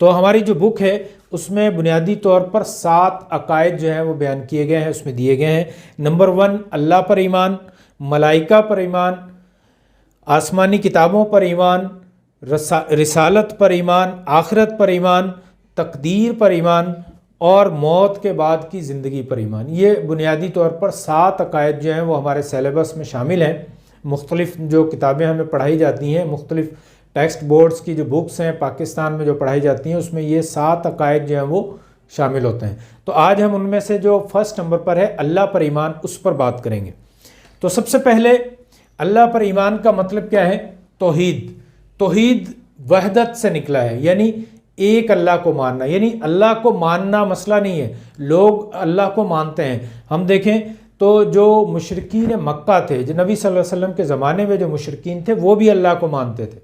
تو ہماری جو بک ہے اس میں بنیادی طور پر 7 عقائد جو ہیں وہ بیان کیے گئے ہیں، اس میں دیے گئے ہیں۔ نمبر 1 اللہ پر ایمان، ملائکہ پر ایمان، آسمانی کتابوں پر ایمان، رسالت پر ایمان، آخرت پر ایمان، تقدیر پر ایمان اور موت کے بعد کی زندگی پر ایمان۔ یہ بنیادی طور پر 7 عقائد جو ہیں وہ ہمارے سیلیبس میں شامل ہیں۔ مختلف جو کتابیں ہمیں پڑھائی جاتی ہیں، مختلف ٹیکسٹ بورڈز کی جو بکس ہیں پاکستان میں جو پڑھائی جاتی ہیں، اس میں یہ 7 عقائد جو ہیں وہ شامل ہوتے ہیں۔ تو آج ہم ان میں سے جو فرسٹ نمبر پر ہے اللہ پر ایمان، اس پر بات کریں گے۔ تو سب سے پہلے اللہ پر ایمان کا مطلب کیا ہے؟ توحید۔ توحید وحدت سے نکلا ہے، یعنی ایک اللہ کو ماننا۔ یعنی اللہ کو ماننا مسئلہ نہیں ہے، لوگ اللہ کو مانتے ہیں۔ ہم دیکھیں تو جو مشرکین مکہ تھے، جو نبی صلی اللہ علیہ وسلم کے زمانے میں جو مشرکین تھے، وہ بھی اللہ کو مانتے تھے۔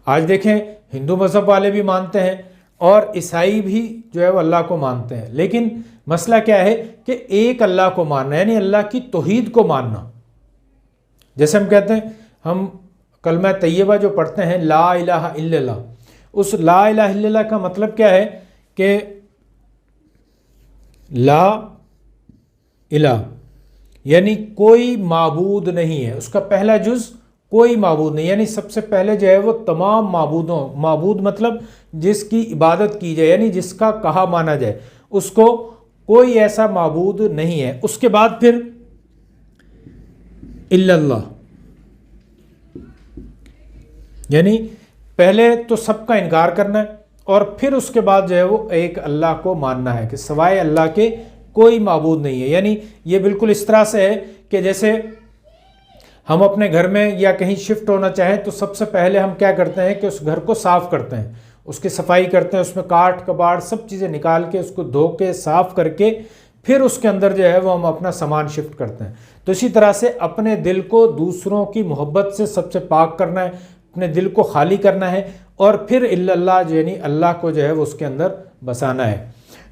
آج دیکھیں ہندو مذہب والے بھی مانتے ہیں اور عیسائی بھی جو ہے وہ اللہ کو مانتے ہیں، لیکن مسئلہ کیا ہے کہ ایک اللہ کو ماننا، یعنی اللہ کی توحید کو ماننا۔ جیسے ہم کہتے ہیں، ہم کلمہ طیبہ جو پڑھتے ہیں لا الہ الا اللہ، اس لا الہ الا اللہ کا مطلب کیا ہے کہ لا الہ یعنی کوئی معبود نہیں ہے۔ اس کا پہلا جز کوئی معبود نہیں، یعنی سب سے پہلے جو ہے وہ تمام معبود مطلب جس کی عبادت کی جائے، یعنی جس کا کہا مانا جائے، اس کو کوئی ایسا معبود نہیں ہے۔ اس کے بعد پھر الا اللہ، یعنی پہلے تو سب کا انکار کرنا ہے اور پھر اس کے بعد جو ہے وہ ایک اللہ کو ماننا ہے کہ سوائے اللہ کے کوئی معبود نہیں ہے۔ یعنی یہ بالکل اس طرح سے ہے کہ جیسے ہم اپنے گھر میں یا کہیں شفٹ ہونا چاہیں تو سب سے پہلے ہم کیا کرتے ہیں کہ اس گھر کو صاف کرتے ہیں، اس کی صفائی کرتے ہیں، اس میں کاٹ کباڑ سب چیزیں نکال کے اس کو دھو کے صاف کر کے پھر اس کے اندر جو ہے وہ ہم اپنا سامان شفٹ کرتے ہیں۔ تو اسی طرح سے اپنے دل کو دوسروں کی محبت سے سب سے پاک کرنا ہے، اپنے دل کو خالی کرنا ہے اور پھر الا اللہ یعنی اللہ کو جو ہے وہ اس کے اندر بسانا ہے۔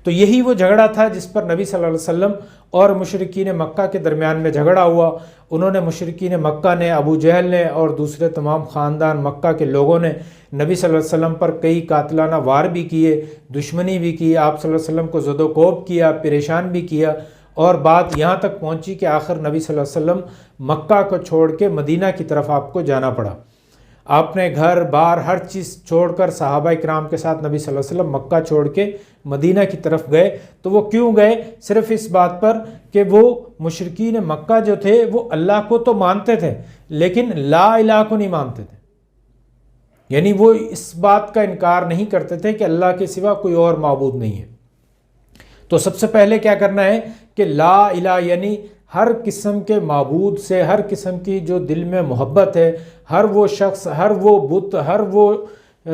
تو یہی وہ جھگڑا تھا جس پر نبی صلی اللہ علیہ وسلم اور مشرکین مکہ کے درمیان میں جھگڑا ہوا۔ انہوں نے مشرکین مکہ نے، ابو جہل نے اور دوسرے تمام خاندان مکہ کے لوگوں نے نبی صلی اللہ علیہ وسلم پر کئی قاتلانہ وار بھی کیے، دشمنی بھی کی، آپ صلی اللہ علیہ وسلم کو زد و کوب کیا، پریشان بھی کیا، اور بات یہاں تک پہنچی کہ آخر نبی صلی اللہ علیہ وسلم مکہ کو چھوڑ کے مدینہ کی طرف آپ کو جانا پڑا۔ آپ نے گھر بار ہر چیز چھوڑ کر صحابہ کرام کے ساتھ نبی صلی اللہ علیہ وسلم مکہ چھوڑ کے مدینہ کی طرف گئے۔ تو وہ کیوں گئے؟ صرف اس بات پر کہ وہ مشرکین مکہ جو تھے وہ اللہ کو تو مانتے تھے لیکن لا الہ کو نہیں مانتے تھے، یعنی وہ اس بات کا انکار نہیں کرتے تھے کہ اللہ کے سوا کوئی اور معبود نہیں ہے۔ تو سب سے پہلے کیا کرنا ہے کہ لا الہ یعنی ہر قسم کے معبود سے، ہر قسم کی جو دل میں محبت ہے، ہر وہ شخص، ہر وہ بت، ہر وہ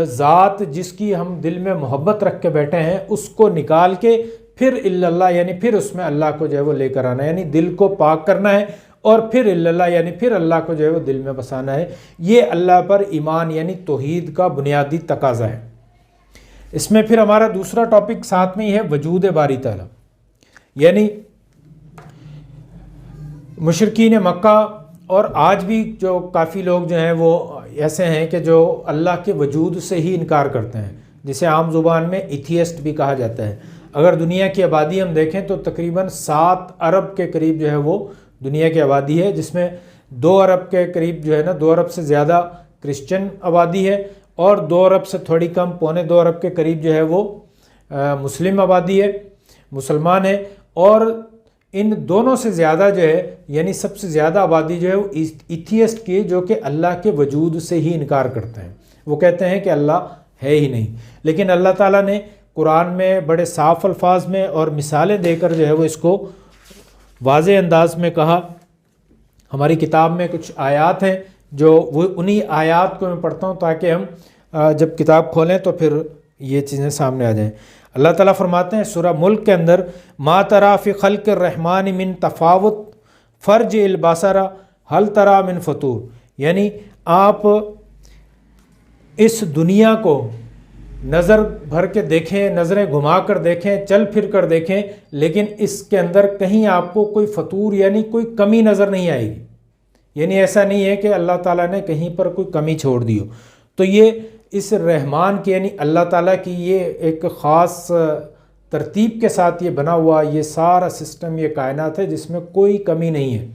ذات جس کی ہم دل میں محبت رکھ کے بیٹھے ہیں، اس کو نکال کے پھر الا اللہ یعنی پھر اس میں اللہ کو جو ہے وہ لے کر آنا ہے، یعنی دل کو پاک کرنا ہے اور پھر الا اللہ یعنی پھر اللہ کو جو ہے وہ دل میں بسانا ہے۔ یہ اللہ پر ایمان یعنی توحید کا بنیادی تقاضا ہے۔ اس میں پھر ہمارا دوسرا ٹاپک ساتھ میں ہی ہے وجود باری تعالیٰ، یعنی مشرکین مکہ اور آج بھی جو کافی لوگ جو ہیں وہ ایسے ہیں کہ جو اللہ کے وجود سے ہی انکار کرتے ہیں، جسے عام زبان میں ایتھیسٹ بھی کہا جاتا ہے۔ اگر دنیا کی آبادی ہم دیکھیں تو تقریباً 7 ارب کے قریب جو ہے وہ دنیا کی آبادی ہے، جس میں 2 ارب کے قریب جو ہے نا 2 ارب سے زیادہ کرسچن آبادی ہے اور 2 ارب سے تھوڑی کم 2.25 ارب کے قریب جو ہے وہ مسلم آبادی ہے، مسلمان ہے۔ اور ان دونوں سے زیادہ جو ہے یعنی سب سے زیادہ آبادی جو ہے وہ ایتھیسٹ کی، جو کہ اللہ کے وجود سے ہی انکار کرتے ہیں، وہ کہتے ہیں کہ اللہ ہے ہی نہیں۔ لیکن اللہ تعالیٰ نے قرآن میں بڑے صاف الفاظ میں اور مثالیں دے کر جو ہے وہ اس کو واضح انداز میں کہا۔ ہماری کتاب میں کچھ آیات ہیں جو وہ انہی آیات کو میں پڑھتا ہوں تاکہ ہم جب کتاب کھولیں تو پھر یہ چیزیں سامنے آ جائیں۔ اللہ تعالیٰ فرماتے ہیں سورہ ملک کے اندر، ما تری فی خلق الرحمن من تفاوت فرج البصر هل تری من فطور، یعنی آپ اس دنیا کو نظر بھر کے دیکھیں، نظریں گھما کر دیکھیں، چل پھر کر دیکھیں، لیکن اس کے اندر کہیں آپ کو کوئی فطور یعنی کوئی کمی نظر نہیں آئے گی، یعنی ایسا نہیں ہے کہ اللہ تعالیٰ نے کہیں پر کوئی کمی چھوڑ دی ہو۔ تو یہ اس رحمان کی یعنی اللہ تعالیٰ کی یہ ایک خاص ترتیب کے ساتھ یہ بنا ہوا یہ سارا سسٹم، یہ کائنات ہے جس میں کوئی کمی نہیں ہے۔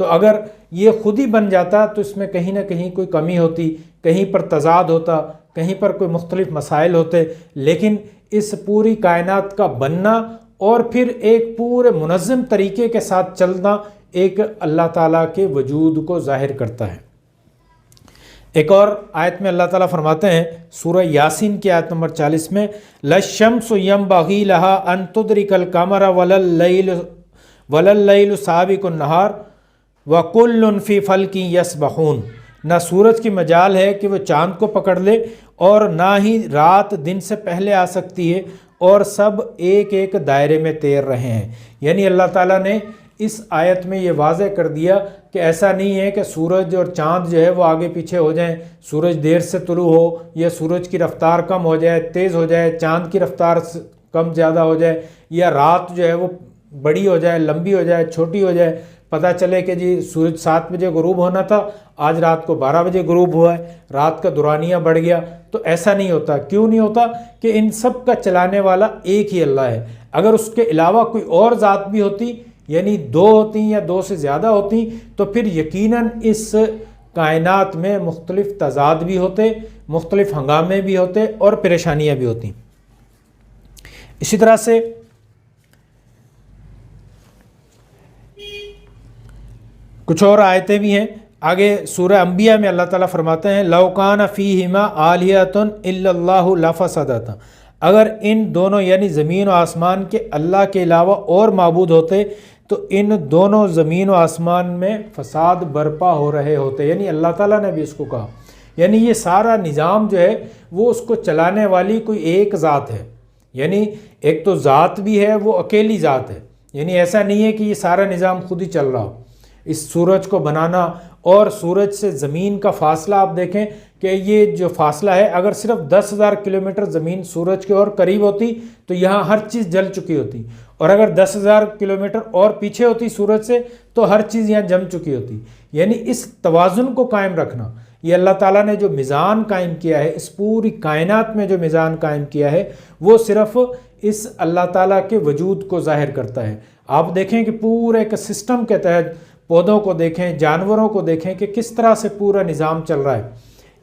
تو اگر یہ خود ہی بن جاتا تو اس میں کہیں نہ کہیں کوئی کمی ہوتی، کہیں پر تضاد ہوتا، کہیں پر کوئی مختلف مسائل ہوتے، لیکن اس پوری کائنات کا بننا اور پھر ایک پورے منظم طریقے کے ساتھ چلنا ایک اللہ تعالیٰ کے وجود کو ظاہر کرتا ہے۔ ایک اور آیت میں اللہ تعالیٰ فرماتے ہیں سورہ یاسین کی آیت نمبر 40 میں لَلشَّمْسُ يَنبَغِي لَهَا أَن تُدْرِكَ الْقَمَرَ وَلَا اللَّيْلُ سَابِقُ النَّهَارِ وَكُلٌّ فِي فَلْكٍ يَسْبَحُونَ، نہ سورج کی مجال ہے کہ وہ چاند کو پکڑ لے اور نہ ہی رات دن سے پہلے آ سکتی ہے اور سب ایک ایک دائرے میں تیر رہے ہیں۔ یعنی اللہ تعالیٰ نے اس آیت میں یہ واضح کر دیا کہ ایسا نہیں ہے کہ سورج اور چاند جو ہے وہ آگے پیچھے ہو جائیں، سورج دیر سے طلوع ہو یا سورج کی رفتار کم ہو جائے تیز ہو جائے، چاند کی رفتار کم زیادہ ہو جائے، یا رات جو ہے وہ بڑی ہو جائے لمبی ہو جائے چھوٹی ہو جائے، پتہ چلے کہ جی سورج 7 بجے غروب ہونا تھا آج رات کو 12 بجے غروب ہوا ہے، رات کا دورانیہ بڑھ گیا۔ تو ایسا نہیں ہوتا۔ کیوں نہیں ہوتا؟ کہ ان سب کا چلانے والا ایک ہی اللہ ہے۔ اگر اس کے علاوہ کوئی اور ذات بھی ہوتی، یعنی 2 ہوتی یا 2 سے زیادہ ہوتی، تو پھر یقیناً اس کائنات میں مختلف تضاد بھی ہوتے، مختلف ہنگامے بھی ہوتے اور پریشانیاں بھی ہوتی۔ اسی طرح سے کچھ اور آیتیں بھی ہیں۔ آگے سورہ انبیاء میں اللہ تعالیٰ فرماتے ہیں لَوْ كَانَ فِيهِمَا آلِهَةٌ إِلَّا اللَّهُ لَفَسَدَتَا، اگر ان دونوں یعنی زمین و آسمان کے اللہ کے علاوہ اور معبود ہوتے تو ان دونوں زمین و آسمان میں فساد برپا ہو رہے ہوتے۔ یعنی اللہ تعالیٰ نے بھی اس کو کہا، یعنی یہ سارا نظام جو ہے وہ اس کو چلانے والی کوئی ایک ذات ہے، یعنی ایک تو ذات بھی ہے وہ اکیلی ذات ہے، یعنی ایسا نہیں ہے کہ یہ سارا نظام خود ہی چل رہا ہو۔ اس سورج کو بنانا اور سورج سے زمین کا فاصلہ آپ دیکھیں کہ یہ جو فاصلہ ہے اگر صرف 10,000 کلومیٹر زمین سورج کے اور قریب ہوتی تو یہاں ہر چیز جل چکی ہوتی، اور اگر 10,000 کلومیٹر اور پیچھے ہوتی سورج سے تو ہر چیز یہاں جم چکی ہوتی۔ یعنی اس توازن کو قائم رکھنا، یہ اللہ تعالیٰ نے جو میزان قائم کیا ہے، اس پوری کائنات میں جو میزان قائم کیا ہے وہ صرف اس اللہ تعالیٰ کے وجود کو ظاہر کرتا ہے۔ آپ دیکھیں کہ پورے ایک سسٹم کے تحت پودوں کو دیکھیں، جانوروں کو دیکھیں کہ کس طرح سے پورا نظام چل رہا ہے،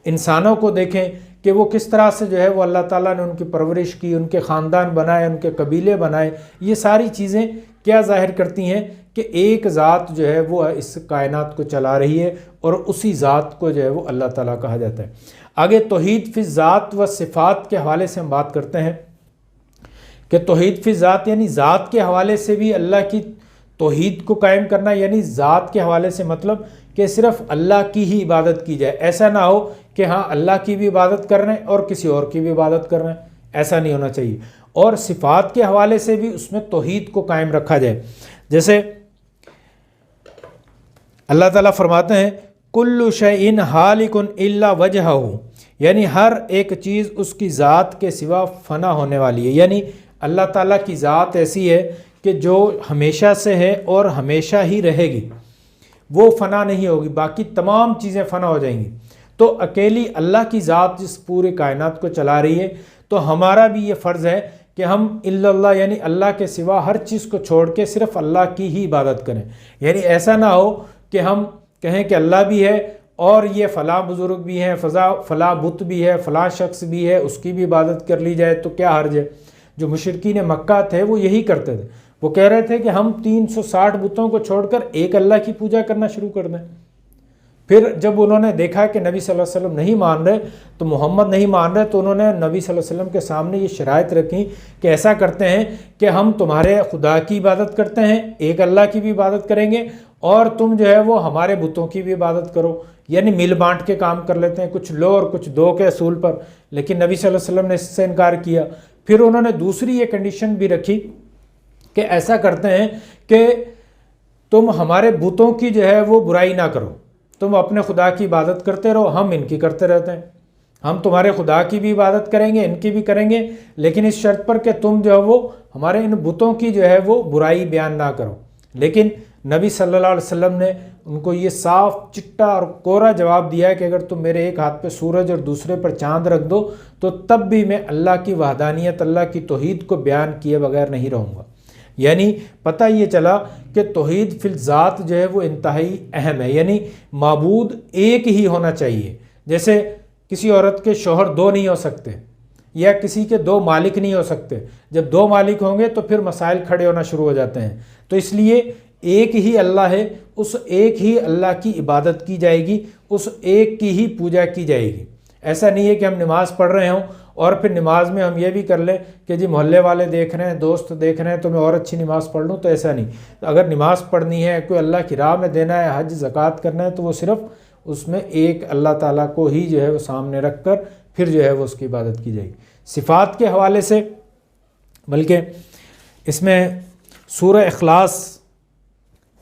انسانوں کو دیکھیں کہ وہ کس طرح سے جو ہے وہ اللہ تعالیٰ نے ان کی پرورش کی، ان کے خاندان بنائے، ان کے قبیلے بنائے۔ یہ ساری چیزیں کیا ظاہر کرتی ہیں کہ ایک ذات جو ہے وہ اس کائنات کو چلا رہی ہے، اور اسی ذات کو جو ہے وہ اللہ تعالیٰ کہا جاتا ہے۔ آگے توحید فی ذات و صفات کے حوالے سے ہم بات کرتے ہیں کہ توحید فی ذات یعنی ذات کے حوالے سے بھی اللہ کی توحید کو قائم کرنا، یعنی ذات کے حوالے سے مطلب کہ صرف اللہ کی ہی عبادت کی جائے۔ ایسا نہ ہو کہ ہاں اللہ کی بھی عبادت کر رہے ہیں اور کسی اور کی بھی عبادت کر رہے ہیں، ایسا نہیں ہونا چاہیے۔ اور صفات کے حوالے سے بھی اس میں توحید کو قائم رکھا جائے۔ جیسے اللہ تعالیٰ فرماتے ہیں کُلُّ شَيْءٍ هَالِكٌ إِلَّا وَجْهَهُ، یعنی ہر ایک چیز اس کی ذات کے سوا فنا ہونے والی ہے۔ یعنی اللہ تعالیٰ کی ذات ایسی ہے کہ جو ہمیشہ سے ہے اور ہمیشہ ہی رہے گی، وہ فنا نہیں ہوگی، باقی تمام چیزیں فنا ہو جائیں گی۔ تو اکیلی اللہ کی ذات جس پورے کائنات کو چلا رہی ہے، تو ہمارا بھی یہ فرض ہے کہ ہم الا اللہ یعنی اللہ کے سوا ہر چیز کو چھوڑ کے صرف اللہ کی ہی عبادت کریں۔ یعنی ایسا نہ ہو کہ ہم کہیں کہ اللہ بھی ہے اور یہ فلاں بزرگ بھی ہیں، فلاں بت بھی ہے، فلاں شخص بھی ہے، اس کی بھی عبادت کر لی جائے تو کیا حرج ہے۔ جو مشرکین مکہ تھے وہ یہی کرتے تھے، وہ کہہ رہے تھے کہ ہم 360 بتوں کو چھوڑ کر ایک اللہ کی پوجا کرنا شروع کر دیں۔ پھر جب انہوں نے دیکھا کہ نبی صلی اللہ علیہ وسلم نہیں مان رہے، تو محمد نہیں مان رہے، تو انہوں نے نبی صلی اللہ علیہ وسلم کے سامنے یہ شرائط رکھی کہ ایسا کرتے ہیں کہ ہم تمہارے خدا کی عبادت کرتے ہیں، ایک اللہ کی بھی عبادت کریں گے، اور تم جو ہے وہ ہمارے بتوں کی بھی عبادت کرو۔ یعنی مل بانٹ کے کام کر لیتے ہیں، کچھ لو اور کچھ دو کے اصول پر۔ لیکن نبی صلی اللہ علیہ وسلم نے اس سے انکار کیا۔ پھر انہوں نے دوسری یہ کنڈیشن بھی رکھی کہ ایسا کرتے ہیں کہ تم ہمارے بتوں کی جو ہے وہ برائی نہ کرو، تم اپنے خدا کی عبادت کرتے رہو، ہم ان کی کرتے رہتے ہیں۔ ہم تمہارے خدا کی بھی عبادت کریں گے، ان کی بھی کریں گے، لیکن اس شرط پر کہ تم جو ہے وہ ہمارے ان بتوں کی جو ہے وہ برائی بیان نہ کرو۔ لیکن نبی صلی اللہ علیہ وسلم نے ان کو یہ صاف چٹا اور کوڑا جواب دیا ہے کہ اگر تم میرے ایک ہاتھ پہ سورج اور دوسرے پر چاند رکھ دو تو تب بھی میں اللہ کی وحدانیت، اللہ کی توحید کو بیان کیے بغیر نہیں رہوں گا۔ یعنی پتہ یہ چلا کہ توحید فی الذات جو ہے وہ انتہائی اہم ہے، یعنی معبود ایک ہی ہونا چاہیے۔ جیسے کسی عورت کے شوہر دو نہیں ہو سکتے، یا کسی کے دو مالک نہیں ہو سکتے۔ جب دو مالک ہوں گے تو پھر مسائل کھڑے ہونا شروع ہو جاتے ہیں۔ تو اس لیے ایک ہی اللہ ہے، اس ایک ہی اللہ کی عبادت کی جائے گی، اس ایک کی ہی پوجا کی جائے گی۔ ایسا نہیں ہے کہ ہم نماز پڑھ رہے ہوں اور پھر نماز میں ہم یہ بھی کر لیں کہ جی محلے والے دیکھ رہے ہیں، دوست دیکھ رہے ہیں تو میں اور اچھی نماز پڑھ لوں، تو ایسا نہیں۔ اگر نماز پڑھنی ہے، کوئی اللہ کی راہ میں دینا ہے، حج زکوٰۃ کرنا ہے، تو وہ صرف اس میں ایک اللہ تعالیٰ کو ہی جو ہے وہ سامنے رکھ کر پھر جو ہے وہ اس کی عبادت کی جائے گی۔ صفات کے حوالے سے بلکہ اس میں سورہ اخلاص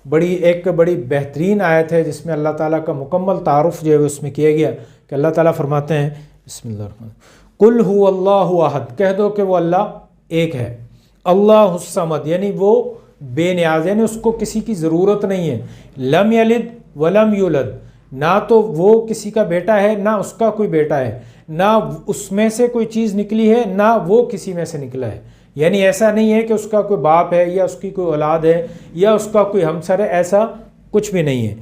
ایک بڑی بہترین آیت ہے جس میں اللہ تعالیٰ کا مکمل تعارف جو ہے اس میں کیا گیا کہ اللہ تعالیٰ فرماتے ہیں بسم اللہ الرحمن الرحیم قل هو اللہ احد، کہہ دو کہ وہ اللہ ایک ہے، اللہ الصمد یعنی وہ بے نیاز، یعنی اس کو کسی کی ضرورت نہیں ہے، لم یلد ولم یولد، نہ تو وہ کسی کا بیٹا ہے نہ اس کا کوئی بیٹا ہے، نہ اس میں سے کوئی چیز نکلی ہے نہ وہ کسی میں سے نکلا ہے۔ یعنی ایسا نہیں ہے کہ اس کا کوئی باپ ہے یا اس کی کوئی اولاد ہے یا اس کا کوئی ہمسر ہے، ایسا کچھ بھی نہیں ہے۔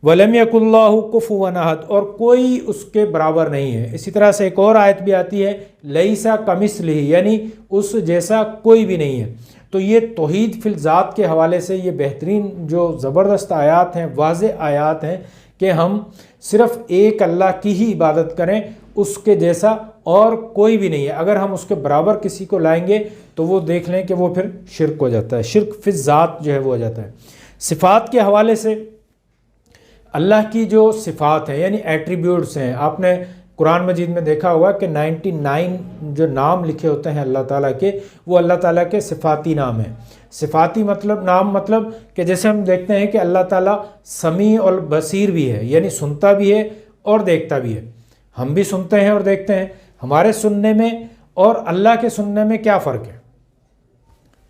وَلَمْ يَكُنْ اللَّهُ كُفُوًا أَحَدٌ، اور کوئی اس کے برابر نہیں ہے۔ اسی طرح سے ایک اور آیت بھی آتی ہے لَيْسَ كَمِثْلِهِ، یعنی اس جیسا کوئی بھی نہیں ہے۔ تو یہ توحید فی الذات کے حوالے سے یہ بہترین جو زبردست آیات ہیں، واضح آیات ہیں کہ ہم صرف ایک اللہ کی ہی عبادت کریں، اس کے جیسا اور کوئی بھی نہیں ہے۔ اگر ہم اس کے برابر کسی کو لائیں گے تو وہ دیکھ لیں کہ وہ پھر شرک ہو جاتا ہے، شرک فی الذات جو ہے وہ ہو جاتا ہے۔ صفات کے حوالے سے اللہ کی جو صفات ہیں یعنی ایٹریبیوٹس ہیں، آپ نے قرآن مجید میں دیکھا ہوگا کہ 99 جو نام لکھے ہوتے ہیں اللہ تعالیٰ کے، وہ اللہ تعالیٰ کے صفاتی نام ہیں۔ صفاتی نام مطلب کہ جیسے ہم دیکھتے ہیں کہ اللہ تعالیٰ سمیع اور بصیر بھی ہے، یعنی سنتا بھی ہے اور دیکھتا بھی ہے۔ ہم بھی سنتے ہیں اور دیکھتے ہیں، ہمارے سننے میں اور اللہ کے سننے میں کیا فرق ہے؟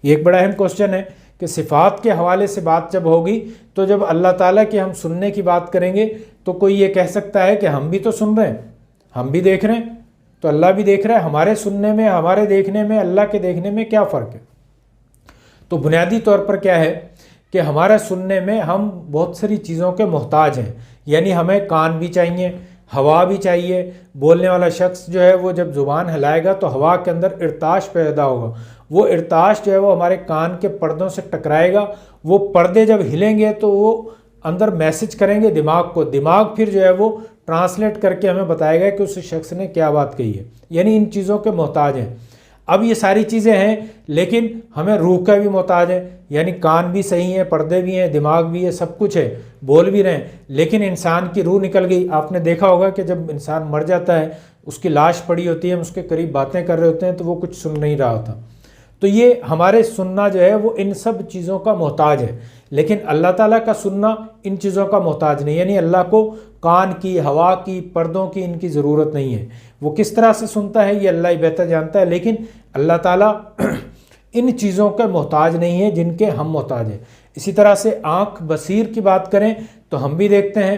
یہ ایک بڑا اہم کوسچن ہے کہ صفات کے حوالے سے بات جب ہوگی تو جب اللہ تعالیٰ کی ہم سننے کی بات کریں گے تو کوئی یہ کہہ سکتا ہے کہ ہم بھی تو سن رہے ہیں، ہم بھی دیکھ رہے ہیں، تو اللہ بھی دیکھ رہا ہے، ہمارے سننے میں ہمارے دیکھنے میں اللہ کے دیکھنے میں کیا فرق ہے؟ تو بنیادی طور پر کیا ہے کہ ہمارے سننے میں ہم بہت ساری چیزوں کے محتاج ہیں، یعنی ہمیں کان بھی چاہیے، ہوا بھی چاہیے۔ بولنے والا شخص جو ہے وہ جب زبان ہلائے گا تو ہوا کے اندر ارتعاش پیدا ہوگا، وہ ارتعاش جو ہے وہ ہمارے کان کے پردوں سے ٹکرائے گا، وہ پردے جب ہلیں گے تو وہ اندر میسج کریں گے دماغ کو، دماغ پھر جو ہے وہ ٹرانسلیٹ کر کے ہمیں بتائے گا کہ اس شخص نے کیا بات کہی ہے، یعنی ان چیزوں کے محتاج ہیں۔ اب یہ ساری چیزیں ہیں لیکن ہمیں روح کا بھی محتاج ہے، یعنی کان بھی صحیح ہیں، پردے بھی ہیں، دماغ بھی ہے، سب کچھ ہے، بول بھی رہے ہیں، لیکن انسان کی روح نکل گئی۔ آپ نے دیکھا ہوگا کہ جب انسان مر جاتا ہے، اس کی لاش پڑی ہوتی ہے، ہم اس کے قریب باتیں کر رہے ہوتے ہیں تو وہ کچھ سن نہیں رہا ہوتا۔ تو یہ ہمارے سننا جو ہے وہ ان سب چیزوں کا محتاج ہے، لیکن اللہ تعالیٰ کا سننا ان چیزوں کا محتاج نہیں، یعنی اللہ کو کان کی، ہوا کی، پردوں کی ان کی ضرورت نہیں ہے۔ وہ کس طرح سے سنتا ہے یہ اللہ ہی بہتر جانتا ہے، لیکن اللہ تعالیٰ ان چیزوں کا محتاج نہیں ہے جن کے ہم محتاج ہیں۔ اسی طرح سے آنکھ بصیر کی بات کریں تو ہم بھی دیکھتے ہیں،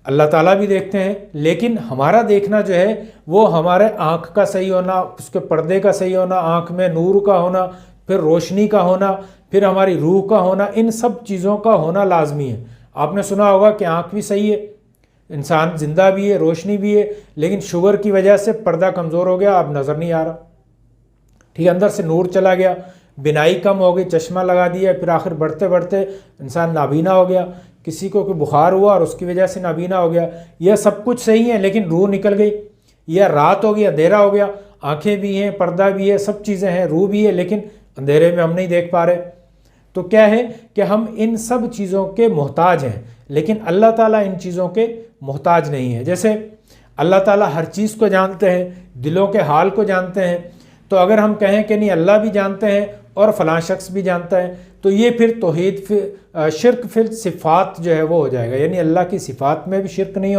اللہ تعالیٰ بھی دیکھتے ہیں، لیکن ہمارا دیکھنا جو ہے وہ ہمارے آنکھ کا صحیح ہونا، اس کے پردے کا صحیح ہونا، آنکھ میں نور کا ہونا، پھر روشنی کا ہونا، پھر ہماری روح کا ہونا، ان سب چیزوں کا ہونا لازمی ہے۔ آپ نے سنا ہوگا کہ آنکھ بھی صحیح ہے، انسان زندہ بھی ہے، روشنی بھی ہے، لیکن شوگر کی وجہ سے پردہ کمزور ہو گیا، اب نظر نہیں آ رہا، ٹھیک، اندر سے نور چلا گیا، بینائی کم ہو گئی، چشمہ لگا دیا، پھر آخر بڑھتے بڑھتے انسان نابینا ہو گیا، کسی کو کوئی بخار ہوا اور اس کی وجہ سے نابینا ہو گیا۔ یہ سب کچھ صحیح ہے لیکن روح نکل گئی، یا رات ہو گئی، اندھیرا ہو گیا، آنکھیں بھی ہیں، پردہ بھی ہے، سب چیزیں ہیں، روح بھی ہے، لیکن اندھیرے میں ہم نہیں دیکھ پا رہے۔ تو کیا ہے کہ ہم ان سب چیزوں کے محتاج ہیں، لیکن اللہ تعالیٰ ان چیزوں کے محتاج نہیں ہے۔ جیسے اللہ تعالیٰ ہر چیز کو جانتے ہیں، دلوں کے حال کو جانتے ہیں، تو اگر ہم کہیں کہ نہیں اللہ بھی جانتے ہیں اور فلاں شخص بھی جانتا ہے تو یہ پھر توحید شرک فی صفات جو ہے وہ ہو جائے گا، یعنی اللہ کی صفات میں بھی شرک نہیں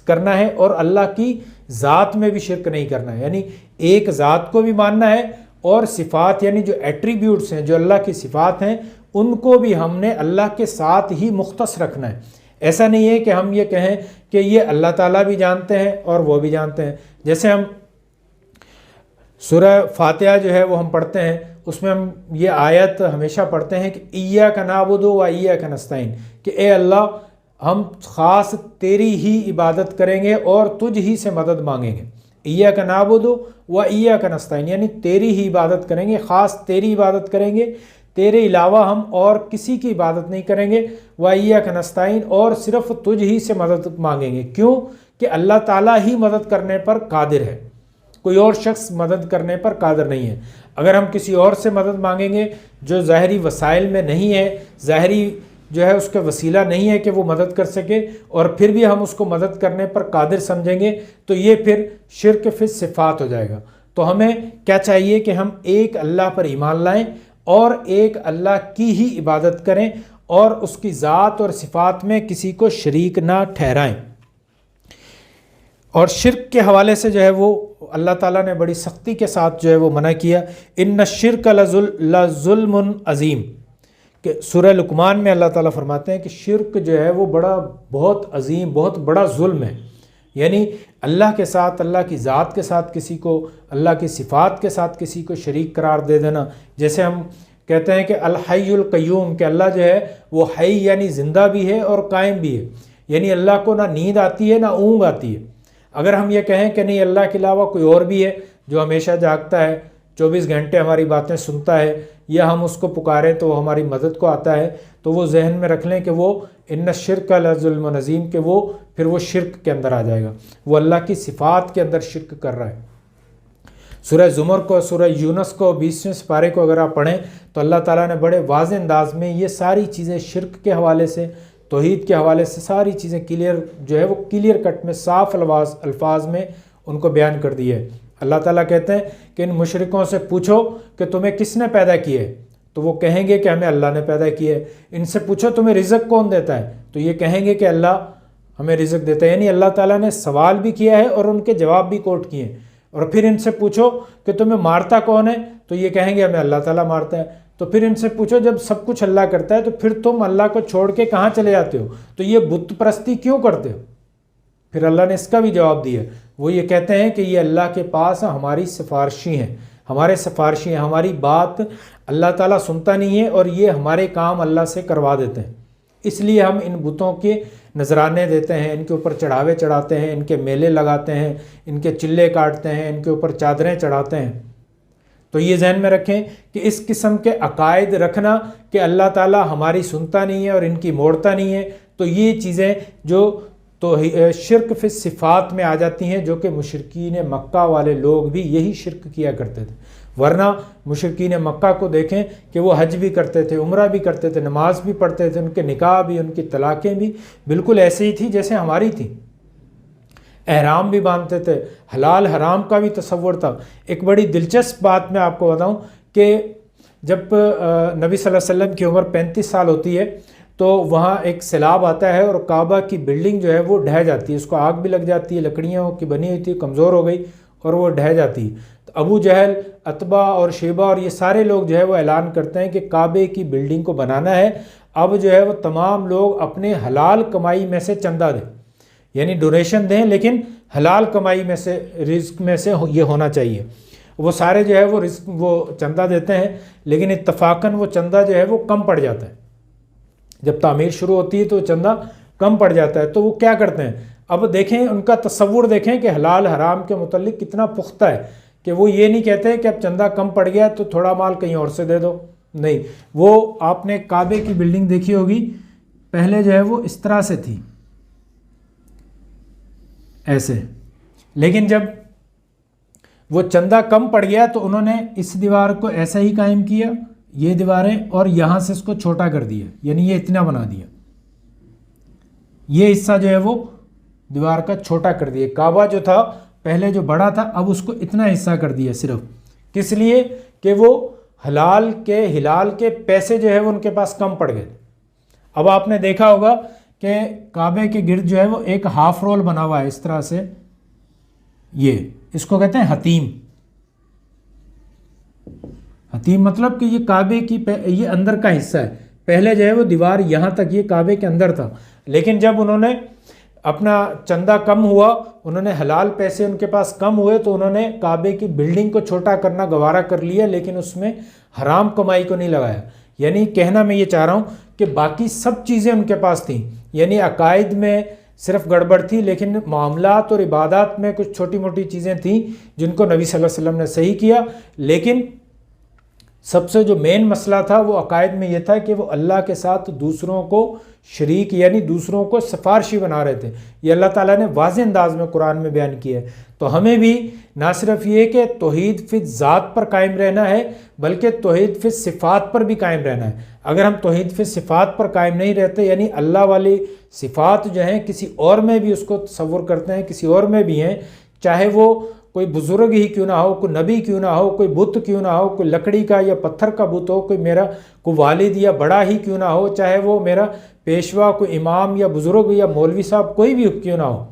کرنا ہے اور اللہ کی ذات میں بھی شرک نہیں کرنا ہے، یعنی ایک ذات کو بھی ماننا ہے اور صفات یعنی جو ایٹریبیوٹس ہیں، جو اللہ کی صفات ہیں، ان کو بھی ہم نے اللہ کے ساتھ ہی مختص رکھنا ہے۔ ایسا نہیں ہے کہ ہم یہ کہیں کہ یہ اللہ تعالیٰ بھی جانتے ہیں اور وہ بھی جانتے ہیں۔ جیسے ہم سورہ فاتحہ جو ہے وہ ہم پڑھتے ہیں، اس میں ہم یہ آیت ہمیشہ پڑھتے ہیں کہ ایاک نعبد و ایاک نستعین، کہ اے اللہ ہم خاص تیری ہی عبادت کریں گے اور تجھ ہی سے مدد مانگیں گے۔ ایاک نعبد و ایاک نستعین، یعنی تیری ہی عبادت کریں گے، خاص تیری عبادت کریں گے، تیرے علاوہ ہم اور کسی کی عبادت نہیں کریں گے۔ و ایاک نستعین، اور صرف تجھ ہی سے مدد مانگیں گے۔ کیوں؟ کہ اللہ تعالیٰ ہی مدد کرنے پر قادر ہے، کوئی اور شخص مدد کرنے پر قادر نہیں ہے۔ اگر ہم کسی اور سے مدد مانگیں گے جو ظاہری وسائل میں نہیں ہے، ظاہری جو ہے اس کا وسیلہ نہیں ہے کہ وہ مدد کر سکے، اور پھر بھی ہم اس کو مدد کرنے پر قادر سمجھیں گے، تو یہ پھر شرک فی الصفات ہو جائے گا۔ تو ہمیں کیا چاہیے کہ ہم ایک اللہ پر ایمان لائیں اور ایک اللہ کی ہی عبادت کریں اور اس کی ذات اور صفات میں کسی کو شریک نہ ٹھہرائیں۔ اور شرک کے حوالے سے جو ہے وہ اللہ تعالیٰ نے بڑی سختی کے ساتھ جو ہے وہ منع کیا، ان الشرک لظلم عظیم، کہ سورہ لقمان میں اللہ تعالیٰ فرماتے ہیں کہ شرک جو ہے وہ بہت عظیم، بہت بڑا ظلم ہے۔ یعنی اللہ کے ساتھ، اللہ کی ذات کے ساتھ کسی کو، اللہ کی صفات کے ساتھ کسی کو شریک قرار دے دینا۔ جیسے ہم کہتے ہیں کہ الحی القیوم، کہ اللہ جو ہے وہ حی یعنی زندہ بھی ہے اور قائم بھی ہے، یعنی اللہ کو نہ نیند آتی ہے نہ اونگ آتی ہے۔ اگر ہم یہ کہیں کہ نہیں اللہ کے علاوہ کوئی اور بھی ہے جو ہمیشہ جاگتا ہے، 24 گھنٹے ہماری باتیں سنتا ہے، یا ہم اس کو پکاریں تو وہ ہماری مدد کو آتا ہے، تو وہ ذہن میں رکھ لیں کہ وہ ان الشرک لظلم عظیم، کہ وہ پھر وہ شرک کے اندر آ جائے گا، وہ اللہ کی صفات کے اندر شرک کر رہا ہے۔ سورہ زمر کو، سورہ یونس کو، 20ویں سپارے کو اگر آپ پڑھیں تو اللہ تعالیٰ نے بڑے واضح انداز میں یہ ساری چیزیں شرک کے حوالے سے، توحید کے حوالے سے ساری چیزیں کلیئر جو ہے وہ کلیئر کٹ میں صاف الفاظ میں ان کو بیان کر دی ہے۔ اللہ تعالیٰ کہتے ہیں کہ ان مشرکوں سے پوچھو کہ تمہیں کس نے پیدا کیا ہے، تو وہ کہیں گے کہ ہمیں اللہ نے پیدا کیا ہے۔ ان سے پوچھو تمہیں رزق کون دیتا ہے، تو یہ کہیں گے کہ اللہ ہمیں رزق دیتا ہے۔ یعنی اللہ تعالیٰ نے سوال بھی کیا ہے اور ان کے جواب بھی کوٹ کیے ہیں۔ اور پھر ان سے پوچھو کہ تمہیں مارتا کون ہے، تو یہ کہیں گے ہمیں اللہ تعالیٰ مارتا ہے۔ تو پھر ان سے پوچھو جب سب کچھ اللہ کرتا ہے تو پھر تم اللہ کو چھوڑ کے کہاں چلے جاتے ہو، تو یہ بت پرستی کیوں کرتے ہو؟ پھر اللہ نے اس کا بھی جواب دیا، وہ یہ کہتے ہیں کہ یہ اللہ کے پاس ہماری سفارشی ہیں، ہمارے سفارشی ہیں، ہماری بات اللہ تعالیٰ سنتا نہیں ہے اور یہ ہمارے کام اللہ سے کروا دیتے ہیں، اس لیے ہم ان بتوں کے نذرانے دیتے ہیں، ان کے اوپر چڑھاوے چڑھاتے ہیں، ان کے میلے لگاتے ہیں، ان کے چلے کاٹتے ہیں، ان کے اوپر چادریں چڑھاتے ہیں۔ تو یہ ذہن میں رکھیں کہ اس قسم کے عقائد رکھنا کہ اللہ تعالیٰ ہماری سنتا نہیں ہے اور ان کی موڑتا نہیں ہے، تو یہ چیزیں جو تو شرک فی الصفات میں آ جاتی ہیں، جو کہ مشرکین مکہ والے لوگ بھی یہی شرک کیا کرتے تھے۔ ورنہ مشرکین مکہ کو دیکھیں کہ وہ حج بھی کرتے تھے، عمرہ بھی کرتے تھے، نماز بھی پڑھتے تھے، ان کے نکاح بھی، ان کی طلاقیں بھی بالکل ایسے ہی تھی جیسے ہماری تھیں، احرام بھی باندھتے تھے، حلال حرام کا بھی تصور تھا۔ ایک بڑی دلچسپ بات میں آپ کو بتاؤں کہ جب نبی صلی اللہ علیہ وسلم کی عمر 35 سال ہوتی ہے تو وہاں ایک سیلاب آتا ہے اور کعبہ کی بلڈنگ جو ہے وہ ڈھہ جاتی ہے، اس کو آگ بھی لگ جاتی ہے، لکڑیوں کی بنی ہوئی تھی، کمزور ہو گئی اور وہ ڈھہ جاتی ہے۔ تو ابو جہل، عتبہ اور شیبہ اور یہ سارے لوگ جو ہے وہ اعلان کرتے ہیں کہ کعبے کی بلڈنگ کو بنانا ہے، اب جو ہے وہ تمام لوگ اپنے حلال کمائی میں سے چندہ دیں، یعنی ڈونیشن دیں لیکن حلال کمائی میں سے، رزق میں سے یہ ہونا چاہیے۔ وہ سارے جو ہے وہ رزق وہ چندہ دیتے ہیں، لیکن اتفاقاً وہ چندہ جو ہے وہ کم پڑ جاتا ہے، جب تعمیر شروع ہوتی ہے تو چندہ کم پڑ جاتا ہے۔ تو وہ کیا کرتے ہیں، اب دیکھیں ان کا تصور دیکھیں کہ حلال حرام کے متعلق کتنا پختہ ہے، کہ وہ یہ نہیں کہتے کہ اب چندہ کم پڑ گیا تو تھوڑا مال کہیں اور سے دے دو، نہیں، وہ آپ نے کعبے کی بلڈنگ دیکھی ہوگی، پہلے جو ہے وہ اس طرح سے تھی، ایسے، لیکن جب وہ چندہ کم پڑ گیا تو انہوں نے اس دیوار کو ایسا ہی قائم کیا، یہ دیواریں، اور یہاں سے اس کو چھوٹا کر دیا، یعنی یہ اتنا بنا دیا، یہ حصہ جو ہے وہ دیوار کا چھوٹا کر دیا۔ کعبہ جو تھا پہلے جو بڑا تھا اب اس کو اتنا حصہ کر دیا، صرف کس لیے کہ وہ ہلال کے پیسے جو ہے وہ ان کے پاس کم پڑ گئے۔ اب آپ نے دیکھا ہوگا کہ کعبے کے گرد جو ہے وہ ایک ہاف رول بنا ہوا ہے اس طرح سے، یہ اس کو کہتے ہیں حتیم۔ حتیم مطلب کہ یہ کعبے کی یہ اندر کا حصہ ہے، پہلے جو ہے وہ دیوار یہاں تک یہ کعبے کے اندر تھا، لیکن جب انہوں نے اپنا چندہ کم ہوا، انہوں نے حلال پیسے ان کے پاس کم ہوئے، تو انہوں نے کعبے کی بلڈنگ کو چھوٹا کرنا گوارا کر لیا، لیکن اس میں حرام کمائی کو نہیں لگایا۔ یعنی کہنا میں یہ چاہ رہا ہوں کہ باقی سب چیزیں ان کے پاس تھیں، یعنی عقائد میں صرف گڑبڑ تھی، لیکن معاملات اور عبادات میں کچھ چھوٹی موٹی چیزیں تھیں جن کو نبی صلی اللہ علیہ وسلم نے صحیح کیا، لیکن سب سے جو مین مسئلہ تھا وہ عقائد میں یہ تھا کہ وہ اللہ کے ساتھ دوسروں کو شریک یعنی دوسروں کو سفارشی بنا رہے تھے۔ یہ اللہ تعالیٰ نے واضح انداز میں قرآن میں بیان کیا ہے۔ تو ہمیں بھی نہ صرف یہ کہ توحید فی ذات پر قائم رہنا ہے، بلکہ توحید فی صفات پر بھی قائم رہنا ہے۔ اگر ہم توحید فی صفات پر قائم نہیں رہتے، یعنی اللہ والی صفات جو ہیں کسی اور میں بھی اس کو تصور کرتے ہیں، کسی اور میں بھی ہیں، چاہے وہ کوئی بزرگ ہی کیوں نہ ہو، کوئی نبی کیوں نہ ہو، کوئی بت کیوں نہ ہو، کوئی لکڑی کا یا پتھر کا بت ہو، کوئی والد یا بڑا ہی کیوں نہ ہو، چاہے وہ میرا پیشوا، کوئی امام یا بزرگ یا مولوی صاحب کوئی بھی کیوں نہ ہو،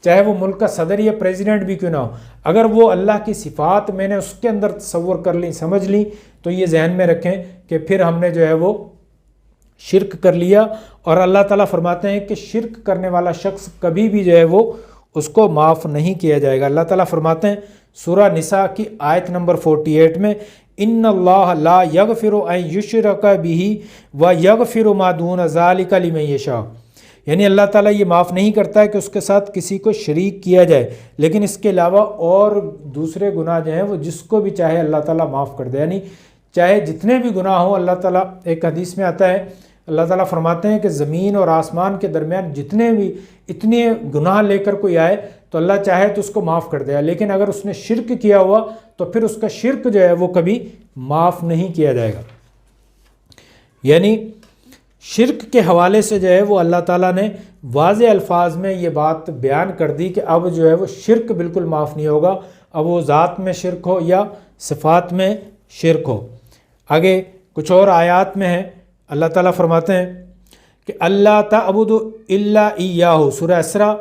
چاہے وہ ملک کا صدر یا پریزیڈنٹ بھی کیوں نہ ہو، اگر وہ اللہ کی صفات میں نے اس کے اندر تصور کر لی، سمجھ لی، تو یہ ذہن میں رکھیں کہ پھر ہم نے جو ہے وہ شرک کر لیا۔ اور اللہ تعالیٰ فرماتے ہیں کہ شرک کرنے والا شخص کبھی بھی جو ہے وہ اس کو معاف نہیں کیا جائے گا۔ اللہ تعالیٰ فرماتے ہیں سورہ نساء کی آیت نمبر 48 میں، ان اللہ لا یغفر ان یشرک بہ ویغفر ما دون ذلک لمن یشاء، یعنی اللہ تعالیٰ یہ معاف نہیں کرتا ہے کہ اس کے ساتھ کسی کو شریک کیا جائے، لیکن اس کے علاوہ اور دوسرے گناہ جو ہیں وہ جس کو بھی چاہے اللہ تعالیٰ معاف کر دے، یعنی چاہے جتنے بھی گناہ ہوں اللہ تعالیٰ، ایک حدیث میں آتا ہے اللہ تعالیٰ فرماتے ہیں کہ زمین اور آسمان کے درمیان جتنے بھی اتنے گناہ لے کر کوئی آئے تو اللہ چاہے تو اس کو معاف کر دے، لیکن اگر اس نے شرک کیا ہوا تو پھر اس کا شرک جو ہے وہ کبھی معاف نہیں کیا جائے گا۔ یعنی شرک کے حوالے سے جو ہے وہ اللہ تعالیٰ نے واضح الفاظ میں یہ بات بیان کر دی کہ اب جو ہے وہ شرک بالکل معاف نہیں ہوگا، اب وہ ذات میں شرک ہو یا صفات میں شرک ہو۔ آگے کچھ اور آیات میں ہے، اللہ تعالیٰ فرماتے ہیں کہ اللہ تعبدوا الا ایاہ، سورہ اسراء،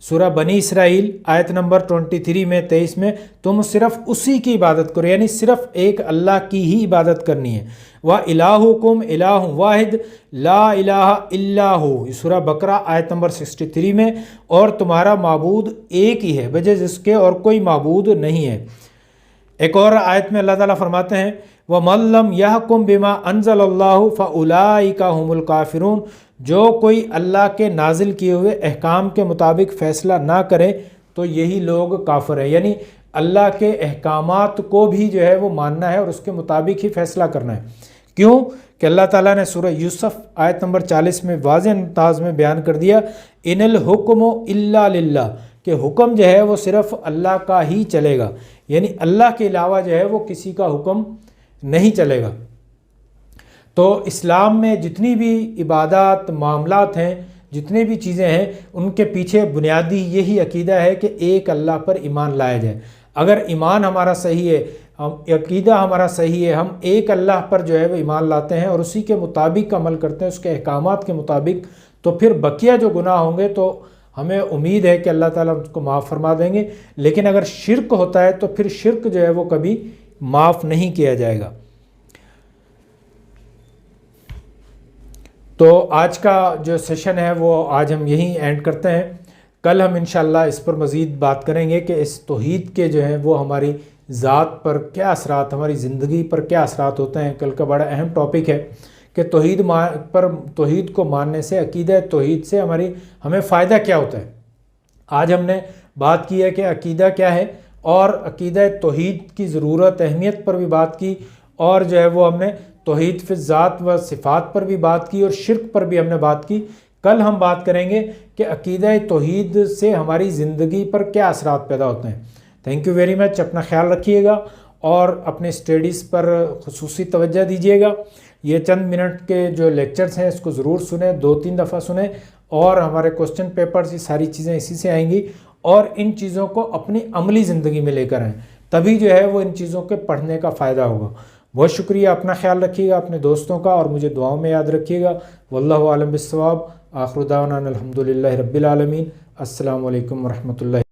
سورہ بنی اسرائیل آیت نمبر 23 میں 23 میں، تم صرف اسی کی عبادت کرو، یعنی صرف ایک اللہ کی ہی عبادت کرنی ہے۔ وَإِلَٰهُكُمْ إِلَٰهٌ وَاحِدٌ لَا إِلَٰهَ إِلَّا هُوَ، یہ سورہ بقرہ آیت نمبر 63 میں، اور تمہارا معبود ایک ہی ہے بجز اس کے اور کوئی معبود نہیں ہے۔ ایک اور آیت میں اللہ تعالیٰ فرماتے ہیں وَمَن لَّمْ يَحْكُم بِمَا أَنزَلَ اللَّهُ فَأُولَٰئِكَ هُمُ الْكَافِرُونَ، جو کوئی اللہ کے نازل کیے ہوئے احکام کے مطابق فیصلہ نہ کرے تو یہی لوگ کافر ہیں، یعنی اللہ کے احکامات کو بھی جو ہے وہ ماننا ہے اور اس کے مطابق ہی فیصلہ کرنا ہے۔ کیوں کہ اللہ تعالیٰ نے سورہ یوسف آیت نمبر 40 میں واضح انداز میں بیان کر دیا ان الحکم الا للہ، کہ حکم جو ہے وہ صرف اللہ کا ہی چلے گا، یعنی اللہ کے علاوہ جو ہے وہ کسی کا حکم نہیں چلے گا۔ تو اسلام میں جتنی بھی عبادات، معاملات ہیں، جتنے بھی چیزیں ہیں، ان کے پیچھے بنیادی یہی عقیدہ ہے کہ ایک اللہ پر ایمان لایا جائے۔ اگر ایمان ہمارا صحیح ہے، عقیدہ ہمارا صحیح ہے، ہم ایک اللہ پر جو ہے وہ ایمان لاتے ہیں اور اسی کے مطابق عمل کرتے ہیں، اس کے احکامات کے مطابق، تو پھر بقیہ جو گناہ ہوں گے تو ہمیں امید ہے کہ اللہ تعالیٰ اس کو معاف فرما دیں گے۔ لیکن اگر شرک ہوتا ہے تو پھر شرک جو ہے وہ کبھی معاف نہیں کیا جائے گا۔ تو آج کا جو سیشن ہے وہ آج ہم یہیں اینڈ کرتے ہیں۔ کل ہم انشاءاللہ اس پر مزید بات کریں گے کہ اس توحید کے جو ہیں وہ ہماری ذات پر کیا اثرات، ہماری زندگی پر کیا اثرات ہوتے ہیں۔ کل کا بڑا اہم ٹاپک ہے کہ توحید کو ماننے سے، عقیدہ توحید سے ہمیں فائدہ کیا ہوتا ہے۔ آج ہم نے بات کی ہے کہ عقیدہ کیا ہے، اور عقیدہ توحید کی ضرورت، اہمیت پر بھی بات کی، اور جو ہے وہ ہم نے توحید فی ذات و صفات پر بھی بات کی، اور شرک پر بھی ہم نے بات کی۔ کل ہم بات کریں گے کہ عقیدہ توحید سے ہماری زندگی پر کیا اثرات پیدا ہوتے ہیں۔ تھینک یو ویری مچ، اپنا خیال رکھیے گا اور اپنے اسٹڈیز پر خصوصی توجہ دیجیے گا۔ یہ چند منٹ کے جو لیکچرز ہیں اس کو ضرور سنیں، 2-3 دفعہ سنیں، اور ہمارے کوسچن پیپرز، یہ ساری چیزیں اسی سے آئیں گی، اور ان چیزوں کو اپنی عملی زندگی میں لے کر آئیں، تبھی جو ہے وہ ان چیزوں کے پڑھنے کا فائدہ ہوگا۔ بہت شکریہ، اپنا خیال رکھیے گا، اپنے دوستوں کا، اور مجھے دعاؤں میں یاد رکھیے گا۔ واللہ اعلم بالصواب، آخر دعوانا الحمدللہ رب العالمین۔ السلام علیکم ورحمۃ اللہ۔